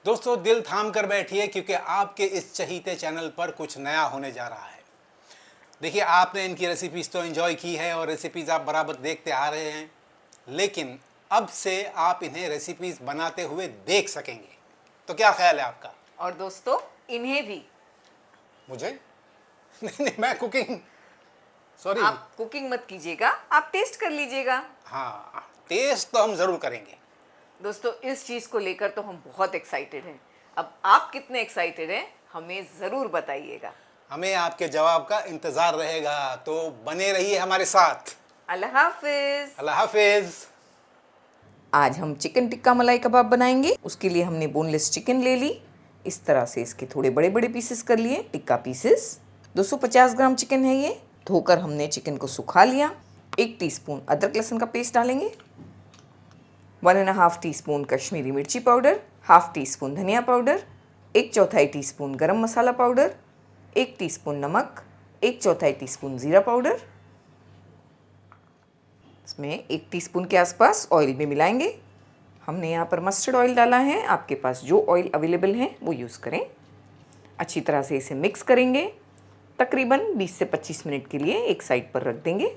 दोस्तों दिल थाम कर बैठिए क्योंकि आपके इस चहीते चैनल पर कुछ नया होने जा रहा है। देखिए, आपने इनकी रेसिपीज़ तो एंजॉय की है और रेसिपीज़ आप बराबर देखते आ रहे हैं, लेकिन अब से आप इन्हें रेसिपीज़ बनाते हुए देख सकेंगे। तो क्या ख्याल है आपका? और दोस्तों इन्हें भी। मुझे नहीं, मैं कुकिंग, सॉरी। आप कुकिंग मत कीजिएगा, आप टेस्ट कर लीजिएगा। हाँ, टेस्ट तो हम ज़रूर करेंगे। दोस्तों इस चीज़ को लेकर तो हम बहुत एक्साइटेड हैं। अब आप कितने एक्साइटेड हैं हमें ज़रूर बताइएगा। हमें आपके जवाब का इंतज़ार रहेगा, तो बने रहिए हमारे साथ। अल्लाह हाफिज। अल्लाह हाफिज़। आज हम चिकन टिक्का मलाई कबाब बनाएंगे। उसके लिए हमने बोनलेस चिकन ले ली। इस तरह से इसके थोड़े बड़े बड़े पीसेस कर लिए, टिक्का पीसेस। 250 ग्राम चिकन है ये। धोकर हमने चिकन को सुखा लिया। 1 टीस्पून अदरक लहसुन का पेस्ट डालेंगे। 1.5 टीस्पून कश्मीरी मिर्ची पाउडर, हाफ टीस्पून धनिया पाउडर, 1/4 टीस्पून गरम मसाला पाउडर, 1 टीस्पून नमक, 1/4 टीस्पून ज़ीरा पाउडर। इसमें 1 टीस्पून के आसपास ऑयल भी मिलाएंगे। हमने यहाँ पर मस्टर्ड ऑयल डाला है, आपके पास जो ऑयल अवेलेबल है वो यूज़ करें। अच्छी तरह से इसे मिक्स करेंगे। तकरीबन 20 से 25 मिनट के लिए एक साइड पर रख देंगे।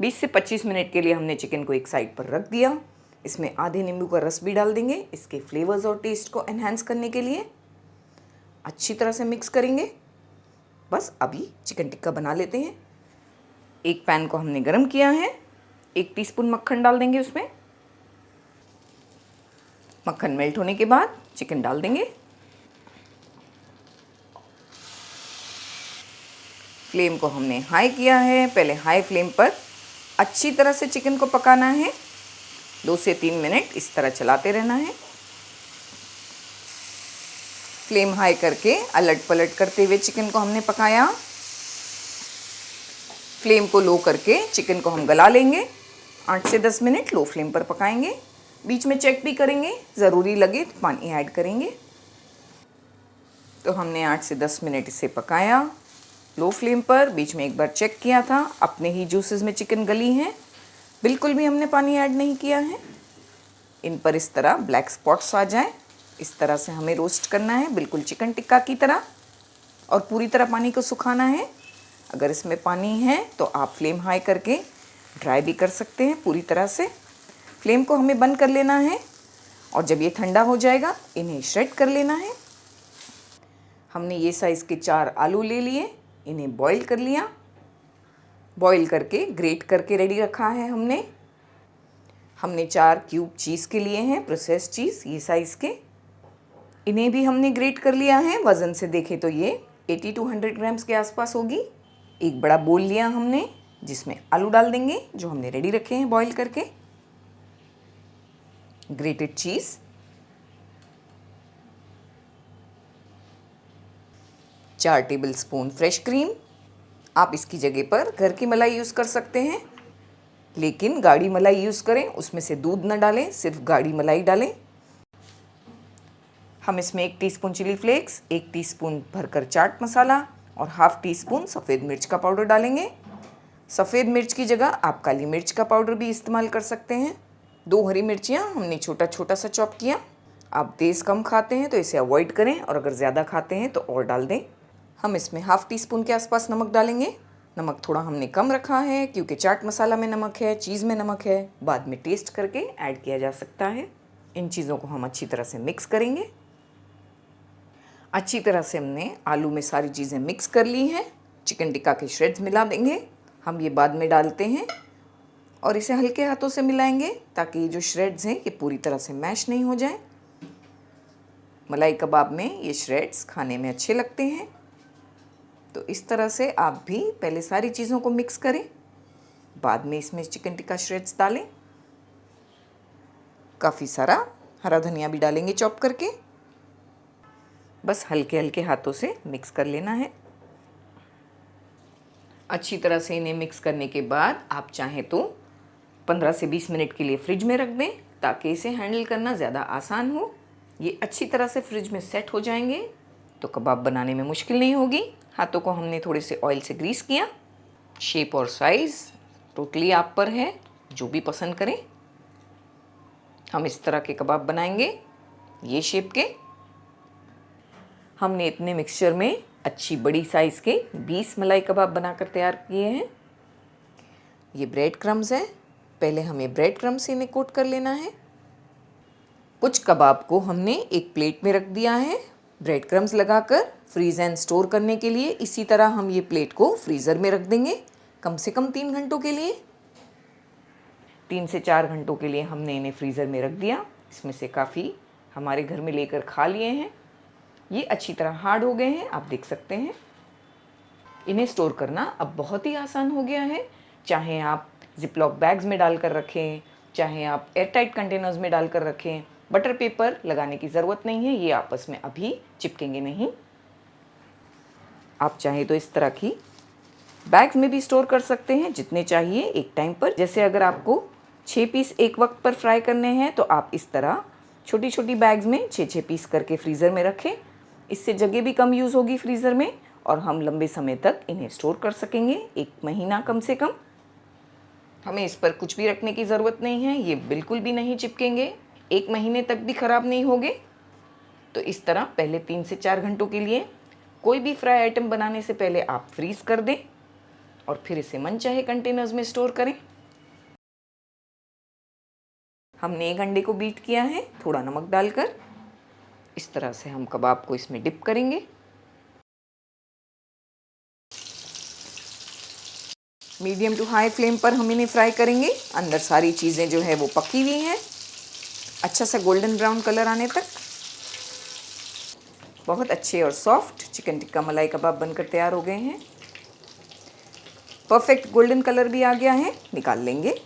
20 से 25 मिनट के लिए हमने चिकन को एक साइड पर रख दिया। इसमें आधे नींबू का रस भी डाल देंगे, इसके फ्लेवर्स और टेस्ट को एनहांस करने के लिए। अच्छी तरह से मिक्स करेंगे। बस अभी चिकन टिक्का बना लेते हैं। एक पैन को हमने गरम किया है। 1 टीस्पून मक्खन डाल देंगे उसमें। मक्खन मेल्ट होने के बाद चिकन डाल देंगे। फ्लेम को हमने हाई किया है। पहले हाई फ्लेम पर अच्छी तरह से चिकन को पकाना है। 2 से 3 मिनट इस तरह चलाते रहना है। फ्लेम हाई करके अलट पलट करते हुए चिकन को हमने पकाया। फ्लेम को लो करके चिकन को हम गला लेंगे। 8 से 10 मिनट लो फ्लेम पर पकाएंगे। बीच में चेक भी करेंगे, ज़रूरी लगे तो पानी ऐड करेंगे। तो हमने 8 से 10 मिनट इसे पकाया लो फ्लेम पर। बीच में एक बार चेक किया था, अपने ही जूसेस में चिकन गली है, बिल्कुल भी हमने पानी ऐड नहीं किया है। इन पर इस तरह ब्लैक स्पॉट्स आ जाएं, इस तरह से हमें रोस्ट करना है, बिल्कुल चिकन टिक्का की तरह। और पूरी तरह पानी को सुखाना है। अगर इसमें पानी है तो आप फ्लेम हाई करके ड्राई भी कर सकते हैं पूरी तरह से। फ्लेम को हमें बंद कर लेना है और जब ये ठंडा हो जाएगा इन्हें श्रेड कर लेना है। हमने ये साइज़ के 4 आलू ले लिए, इन्हें बॉईल कर लिया। बॉईल करके ग्रेट करके रेडी रखा है हमने 4 क्यूब चीज़ के लिए हैं, प्रोसेस्ड चीज़ ये साइज़ के। इन्हें भी हमने ग्रेट कर लिया है। वज़न से देखें तो ये 80 to 100 ग्राम्स के आसपास होगी। एक बड़ा बोल लिया हमने जिसमें आलू डाल देंगे जो हमने रेडी रखे हैं बॉईल करके। ग्रेटेड चीज़, 4 टेबलस्पून फ्रेश क्रीम। आप इसकी जगह पर घर की मलाई यूज़ कर सकते हैं, लेकिन गाढ़ी मलाई यूज़ करें, उसमें से दूध न डालें, सिर्फ गाढ़ी मलाई डालें। हम इसमें 1 टीस्पून चिली फ्लेक्स, 1 टीस्पून भरकर चाट मसाला और हाफ टीस्पून सफ़ेद मिर्च का पाउडर डालेंगे। सफ़ेद मिर्च की जगह आप काली मिर्च का पाउडर भी इस्तेमाल कर सकते हैं। 2 हरी मिर्चियाँ हमने छोटा छोटा सा चॉप किया। आप तेज़ कम खाते हैं तो इसे अवॉइड करें और अगर ज़्यादा खाते हैं तो और डाल दें। हम इसमें हाफ टी स्पून के आसपास नमक डालेंगे। नमक थोड़ा हमने कम रखा है क्योंकि चाट मसाला में नमक है, चीज़ में नमक है, बाद में टेस्ट करके ऐड किया जा सकता है। इन चीज़ों को हम अच्छी तरह से मिक्स करेंगे। अच्छी तरह से हमने आलू में सारी चीज़ें मिक्स कर ली हैं। चिकन टिक्का के श्रेड्स मिला देंगे, हम ये बाद में डालते हैं और इसे हल्के हाथों से मिलाएंगे ताकि ये जो श्रेड्स हैं ये पूरी तरह से मैश नहीं हो जाए। मलाई कबाब में ये श्रेड्स खाने में अच्छे लगते हैं। तो इस तरह से आप भी पहले सारी चीज़ों को मिक्स करें, बाद में इसमें चिकन टिक्का श्रेड्स डालें। काफ़ी सारा हरा धनिया भी डालेंगे चॉप करके। बस हल्के हल्के हाथों से मिक्स कर लेना है। अच्छी तरह से इन्हें मिक्स करने के बाद आप चाहें तो 15 से 20 मिनट के लिए फ्रिज में रख दें ताकि इसे हैंडल करना ज़्यादा आसान हो। ये अच्छी तरह से फ्रिज में सेट हो जाएंगे तो कबाब बनाने में मुश्किल नहीं होगी। हाथों को हमने थोड़े से ऑयल से ग्रीस किया। शेप और साइज़ टोटली आप पर है, जो भी पसंद करें। हम इस तरह के कबाब बनाएंगे ये शेप के। हमने इतने मिक्सचर में अच्छी बड़ी साइज़ के 20 मलाई कबाब बनाकर तैयार किए हैं। ये ब्रेड क्रम्स है, पहले हमें ब्रेड क्रम्स से इन्हें कोट कर लेना है। कुछ कबाब को हमने एक प्लेट में रख दिया है ब्रेड क्रम्स लगाकर फ्रीज़ एंड स्टोर करने के लिए। इसी तरह हम ये प्लेट को फ्रीज़र में रख देंगे कम से कम 3 घंटों के लिए। 3 से 4 घंटों के लिए हमने इन्हें फ्रीज़र में रख दिया। इसमें से काफ़ी हमारे घर में लेकर खा लिए हैं। ये अच्छी तरह हार्ड हो गए हैं, आप देख सकते हैं। इन्हें स्टोर करना अब बहुत ही आसान हो गया है। चाहे आप जिपलॉक बैग्स में डालकर रखें, चाहे आप एयरटाइट कंटेनर्स में डालकर रखें, बटर पेपर लगाने की ज़रूरत नहीं है, ये आपस में अभी चिपकेंगे नहीं। आप चाहे तो इस तरह की बैग्स में भी स्टोर कर सकते हैं, जितने चाहिए एक टाइम पर। जैसे अगर आपको 6 पीस एक वक्त पर फ्राई करने हैं तो आप इस तरह छोटी छोटी बैग्स में 6-6 पीस करके फ्रीज़र में रखें। इससे जगह भी कम यूज़ होगी फ्रीज़र में और हम लंबे समय तक इन्हें स्टोर कर सकेंगे, 1 महीना कम से कम। हमें इस पर कुछ भी रखने की ज़रूरत नहीं है, ये बिल्कुल भी नहीं चिपकेंगे, 1 महीने तक भी ख़राब नहीं होंगे। तो इस तरह पहले 3 से 4 घंटों के लिए कोई भी फ्राई आइटम बनाने से पहले आप फ्रीज़ कर दें और फिर इसे मनचाहे कंटेनर्स में स्टोर करें। हमने 1 अंडे को बीट किया है थोड़ा नमक डालकर। इस तरह से हम कबाब को इसमें डिप करेंगे। मीडियम टू हाई फ्लेम पर हम इन्हें फ्राई करेंगे। अंदर सारी चीज़ें जो है वो पकी हुई हैं, अच्छा सा गोल्डन ब्राउन कलर आने तक। बहुत अच्छे और सॉफ्ट चिकन टिक्का मलाई कबाब बनकर तैयार हो गए हैं। परफेक्ट गोल्डन कलर भी आ गया है, निकाल लेंगे।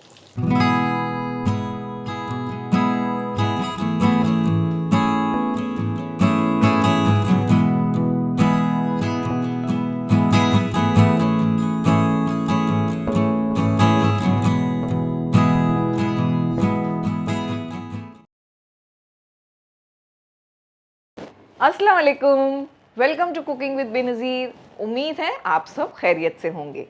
अस्सलाम वालेकुम, welcome to cooking with Benazir. उम्मीद है आप सब खैरियत से होंगे।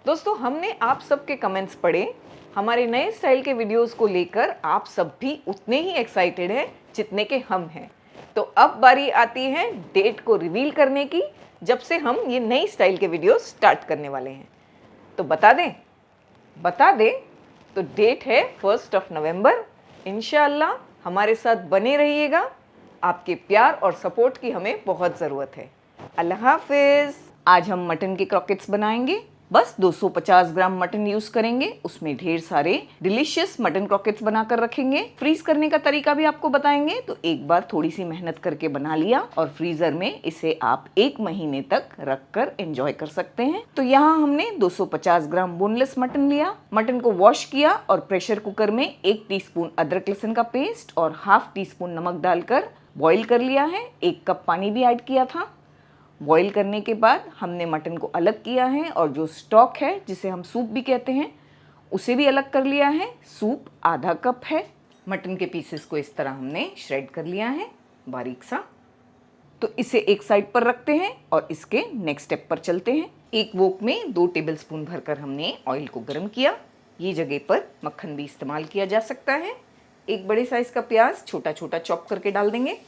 दोस्तों, हमने आप सब के कमेंट्स पढ़े। हमारे नए स्टाइल के वीडियोस को लेकर आप सब भी उतने ही एक्साइटेड हैं जितने के हम हैं। तो अब बारी आती है डेट को रिवील करने की, जब से हम ये नई स्टाइल के वीडियोस स्टार्ट करने वाले हैं। तो बता दें तो डेट है 1 नवंबर। इंशाअल्लाह हमारे साथ बने रहिएगा। आपके प्यार और सपोर्ट की हमें बहुत ज़रूरत है। अल्लाह हाफिज़। आज हम मटन के क्रॉकेट्स बनाएंगे। बस 250 ग्राम मटन यूज़ करेंगे, उसमें ढेर सारे डिलीशियस मटन क्रॉकेट्स बनाकर रखेंगे। फ्रीज करने का तरीका भी आपको बताएंगे। तो एक बार थोड़ी सी मेहनत करके बना लिया और फ्रीज़र में इसे आप 1 महीने तक रख कर एंजॉय कर सकते हैं। तो यहाँ हमने 250 ग्राम बोनलेस मटन लिया। मटन को वॉश किया और प्रेशर कुकर में 1 टीस्पून अदरक लहसुन का पेस्ट और ½ टीस्पून नमक डालकर बॉईल कर लिया है। 1 कप पानी भी ऐड किया था। बॉईल करने के बाद हमने मटन को अलग किया है और जो स्टॉक है, जिसे हम सूप भी कहते हैं, उसे भी अलग कर लिया है। सूप ½ कप है। मटन के पीसेस को इस तरह हमने श्रेड कर लिया है बारीक सा। तो इसे एक साइड पर रखते हैं और इसके नेक्स्ट स्टेप पर चलते हैं। एक वोक में 2 टेबलस्पून भरकर हमने ऑयल को गर्म किया। ये जगह पर मक्खन भी इस्तेमाल किया जा सकता है। एक बड़े साइज़ का प्याज छोटा छोटा चॉप करके डाल देंगे।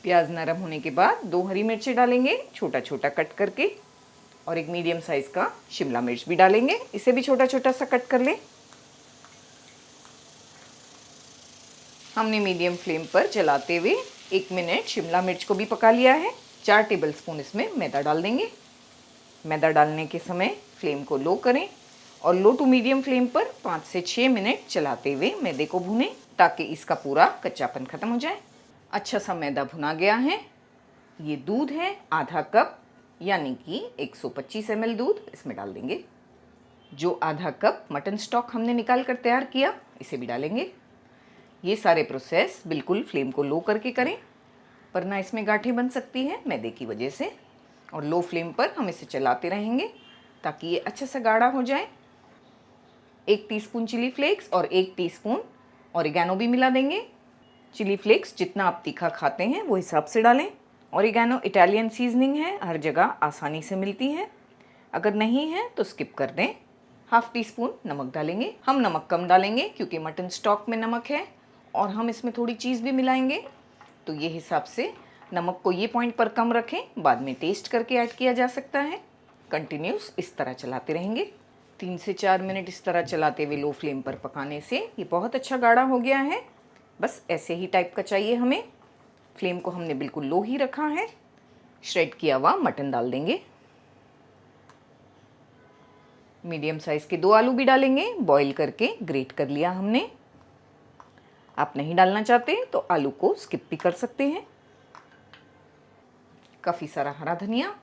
प्याज नरम होने के बाद 2 हरी मिर्चें डालेंगे छोटा छोटा कट करके और एक मीडियम साइज़ का शिमला मिर्च भी डालेंगे, इसे भी छोटा छोटा सा कट कर लें। हमने मीडियम फ्लेम पर चलाते हुए 1 मिनट शिमला मिर्च को भी पका लिया है। 4 टेबलस्पून इसमें मैदा डाल देंगे। मैदा डालने के समय फ्लेम को लो करें और लो टू मीडियम फ्लेम पर 5 से 6 मिनट चलाते हुए मैदे को भूनें ताकि इसका पूरा कच्चापन खत्म हो जाए। अच्छा सा मैदा भुना गया है। ये दूध है ½ कप, यानी कि 125 ml दूध इसमें डाल देंगे। जो ½ कप मटन स्टॉक हमने निकाल कर तैयार किया, इसे भी डालेंगे। ये सारे प्रोसेस बिल्कुल फ्लेम को लो करके करें, वरना इसमें गांठें बन सकती हैं मैदे की वजह से। और लो फ्लेम पर हम इसे चलाते रहेंगे ताकि ये अच्छा सा गाढ़ा हो जाए। 1 टीस्पून चिली फ्लेक्स और 1 टीस्पून ऑरिगेनो भी मिला देंगे। चिली फ्लेक्स जितना आप तीखा खाते हैं वो हिसाब से डालें। ऑरिगेनो इटालियन सीजनिंग है, हर जगह आसानी से मिलती है। अगर नहीं है तो स्किप कर दें। ½ टीस्पून नमक डालेंगे। हम नमक कम डालेंगे क्योंकि मटन स्टॉक में नमक है और हम इसमें थोड़ी चीज़ भी मिलाएंगे तो ये हिसाब से नमक को ये पॉइंट पर कम रखें, बाद में टेस्ट करके ऐड किया जा सकता है। कंटिन्यूस इस तरह चलाते रहेंगे। 3 से 4 मिनट इस तरह चलाते हुए लो फ्लेम पर पकाने से ये बहुत अच्छा गाढ़ा हो गया है। बस ऐसे ही टाइप का चाहिए हमें। फ्लेम को हमने बिल्कुल लो ही रखा है। श्रेड किया हुआ मटन डाल देंगे। मीडियम साइज़ के 2 आलू भी डालेंगे, बॉईल करके ग्रेट कर लिया हमने। आप नहीं डालना चाहते तो आलू को स्किप भी कर सकते हैं। काफ़ी सारा हरा धनिया,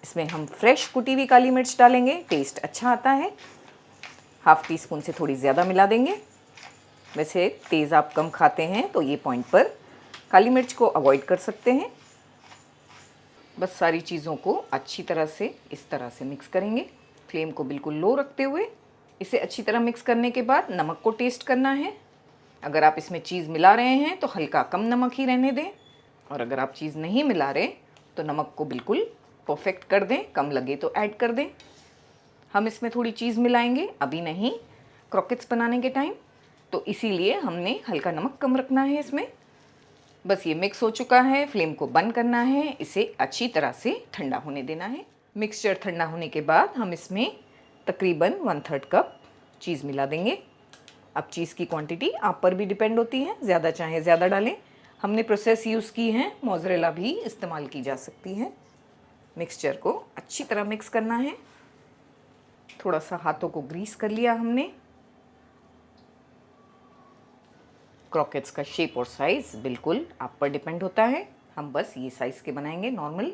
इसमें हम फ्रेश कुटी हुई काली मिर्च डालेंगे, टेस्ट अच्छा आता है। हाफ टी स्पून से थोड़ी ज़्यादा मिला देंगे। वैसे तेज़ आप कम खाते हैं तो ये पॉइंट पर काली मिर्च को अवॉइड कर सकते हैं। बस सारी चीज़ों को अच्छी तरह से इस तरह से मिक्स करेंगे, फ्लेम को बिल्कुल लो रखते हुए। इसे अच्छी तरह मिक्स करने के बाद नमक को टेस्ट करना है। अगर आप इसमें चीज़ मिला रहे हैं तो हल्का कम नमक ही रहने दें, और अगर आप चीज़ नहीं मिला रहे तो नमक को बिल्कुल परफेक्ट कर दें, कम लगे तो ऐड कर दें। हम इसमें थोड़ी चीज़ मिलाएंगे, अभी नहीं, क्रॉकेट्स बनाने के टाइम, तो इसीलिए हमने हल्का नमक कम रखना है इसमें। बस ये मिक्स हो चुका है, फ्लेम को बंद करना है, इसे अच्छी तरह से ठंडा होने देना है। मिक्सचर ठंडा होने के बाद हम इसमें तकरीबन 1/3 कप चीज़ मिला देंगे। अब चीज़ की क्वांटिटी आप पर भी डिपेंड होती है, ज़्यादा चाहे ज़्यादा डालें। हमने प्रोसेस यूज़ की है, मोज़रेला भी इस्तेमाल की जा सकती है। मिक्सचर को अच्छी तरह मिक्स करना है। थोड़ा सा हाथों को ग्रीस कर लिया हमने। क्रॉकेट्स का शेप और साइज़ बिल्कुल आप पर डिपेंड होता है, हम बस ये साइज़ के बनाएंगे नॉर्मल।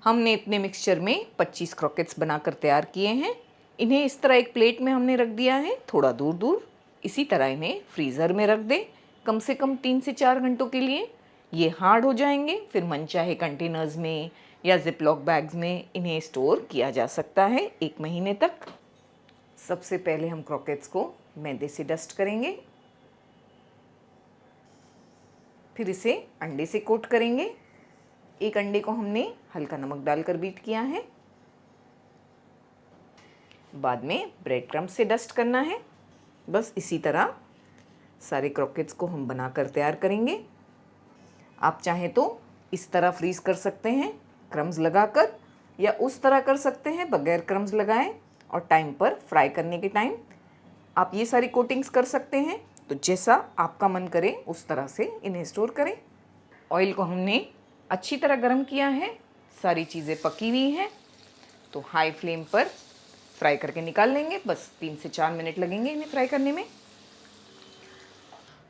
हमने इतने मिक्सचर में 25 क्रॉकेट्स बनाकर तैयार किए हैं। इन्हें इस तरह एक प्लेट में हमने रख दिया है, थोड़ा दूर दूर। इसी तरह इन्हें फ्रीज़र में रख दें कम से कम 3 से 4 घंटों के लिए। ये हार्ड हो जाएंगे, फिर मनचाहे कंटेनर्स में या जिपलॉक बैग्स में इन्हें स्टोर किया जा सकता है 1 महीने तक। सबसे पहले हम क्रॉकेट्स को मैदे से डस्ट करेंगे, फिर इसे अंडे से कोट करेंगे। 1 अंडे को हमने हल्का नमक डालकर बीट किया है। बाद में ब्रेड क्रम्ब से डस्ट करना है। बस इसी तरह सारे क्रॉकेट्स को हम बनाकर तैयार करेंगे। आप चाहें तो इस तरह फ्रीज़ कर सकते हैं क्रम्स लगाकर, या उस तरह कर सकते हैं बगैर क्रम्स लगाए, और टाइम पर फ्राई करने के टाइम आप ये सारी कोटिंग्स कर सकते हैं। तो जैसा आपका मन करे उस तरह से इन्हें स्टोर करें। ऑयल को हमने अच्छी तरह गर्म किया है, सारी चीज़ें पकी हुई हैं, तो हाई फ्लेम पर फ्राई करके निकाल लेंगे। बस 3 से 4 मिनट लगेंगे इन्हें फ्राई करने में।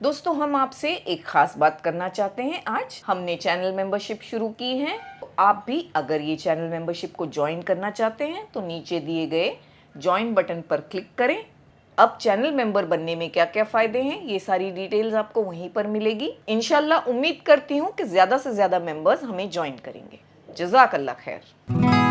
दोस्तों, हम आपसे एक ख़ास बात करना चाहते हैं। आज हमने चैनल मेंबरशिप शुरू की है, तो आप भी अगर ये चैनल मेंबरशिप को ज्वाइन करना चाहते हैं तो नीचे दिए गए ज्वाइन बटन पर क्लिक करें। अब चैनल मेंबर बनने में क्या क्या फ़ायदे हैं, ये सारी डिटेल्स आपको वहीं पर मिलेगी। इंशाल्लाह उम्मीद करती हूँ कि ज़्यादा से ज़्यादा मेंबर्स हमें ज्वाइन करेंगे। जज़ाकल्लाह खैर।